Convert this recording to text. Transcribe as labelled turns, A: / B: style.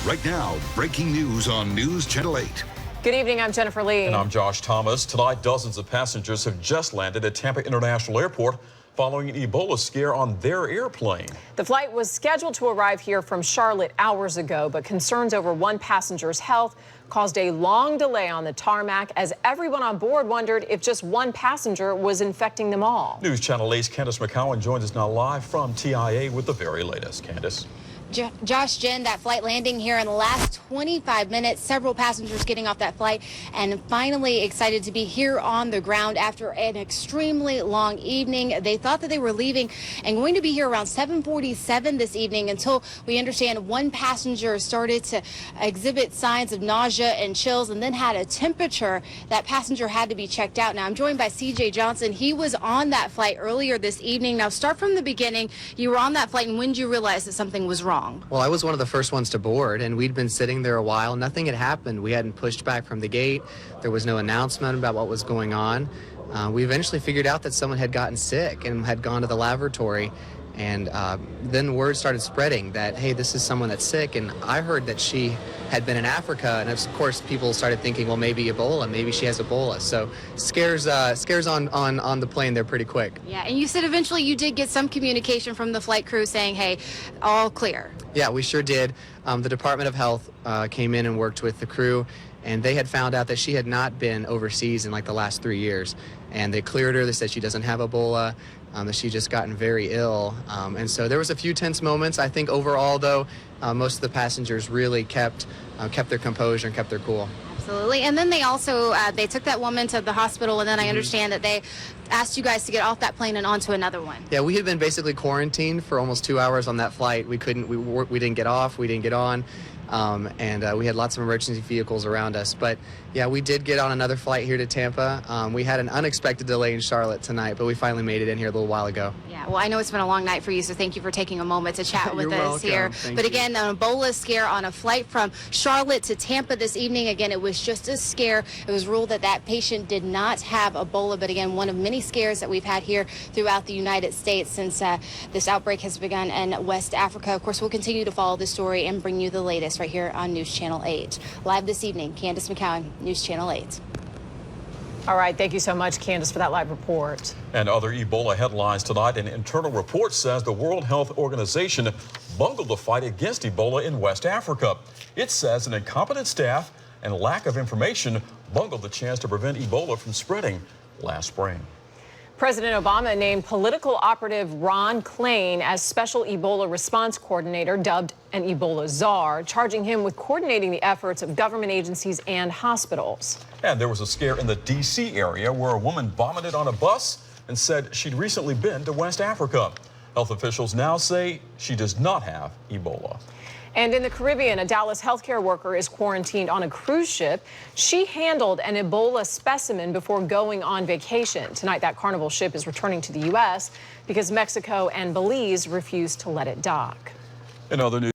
A: Right now, breaking news on News Channel 8.
B: Good evening, I'm Jennifer Lee.
C: And I'm Josh Thomas. Tonight, dozens of passengers have just landed at Tampa International Airport following an Ebola scare on their airplane.
B: The flight was scheduled to arrive here from Charlotte hours ago, but concerns over one passenger's health caused a long delay on the tarmac as everyone on board wondered if just one passenger was infecting them all.
C: News Channel 8's Candace McCowan joins us now live from TIA with the very latest. Candace.
D: Josh, Jen, that flight landing here in the last 25 minutes, several passengers getting off that flight and finally excited to be here on the ground after an extremely long evening. They thought that they were leaving and going to be here around 7:47 this evening until we understand one passenger started to exhibit signs of nausea and chills and then had a temperature. That passenger had to be checked out. Now I'm joined by CJ Johnson. He was on that flight earlier this evening. Now start from the beginning. You were on that flight, and when did you realize that something was wrong?
E: Well, I was one of the first ones to board, and we'd been sitting there a while. Nothing had happened. We hadn't pushed back from the gate. There was no announcement about what was going on. We eventually figured out that someone had gotten sick and had gone to the laboratory. And then word started spreading that, hey, this is someone that's sick. And I heard that she had been in Africa. And of course, people started thinking, well, maybe Ebola, maybe she has Ebola. So scares on the plane there pretty quick.
D: Yeah, and you said eventually you did get some communication from the flight crew saying, hey, all clear.
E: Yeah, we sure did. The Department of Health came in and worked with the crew, and they had found out that she had not been overseas in like the last 3 years. And they cleared her. They said she doesn't have Ebola, that she just gotten very ill. And so there was a few tense moments. I think overall, though, most of the passengers really kept their composure and kept their cool.
D: Absolutely. And then they also, they took that woman to the hospital, and then I understand that they asked you guys to get off that plane and onto another one.
E: Yeah, we had been basically quarantined for almost 2 hours on that flight. We didn't get off, we didn't get on. And we had lots of emergency vehicles around us. But yeah, we did get on another flight here to Tampa. We had an unexpected delay in Charlotte tonight, but we finally made it in here a little while ago.
D: Yeah, well, I know it's been a long night for you, so thank you for taking a moment to chat with us here. But again, an Ebola scare on a flight from Charlotte to Tampa this evening. Again, it was just a scare. It was ruled that that patient did not have Ebola, but again, one of many scares that we've had here throughout the United States since this outbreak has begun in West Africa. Of course, we'll continue to follow this story and bring you the latest right here on News Channel 8. Live this evening, Candace McCowan, News Channel 8.
B: All right, thank you so much, Candace, for that live report.
C: And other Ebola headlines tonight. An internal report says the World Health Organization bungled the fight against Ebola in West Africa. It says an incompetent staff and lack of information bungled the chance to prevent Ebola from spreading last spring.
B: President Obama named political operative Ron Klain as Special Ebola Response Coordinator, dubbed an Ebola czar, charging him with coordinating the efforts of government agencies and hospitals.
C: And there was a scare in the D.C. area where a woman vomited on a bus and said she'd recently been to West Africa. Health officials now say she does not have Ebola.
B: And in the Caribbean, a Dallas healthcare worker is quarantined on a cruise ship. She handled an Ebola specimen before going on vacation. Tonight, that Carnival ship is returning to the U.S. because Mexico and Belize refused to let it dock.
C: In other news.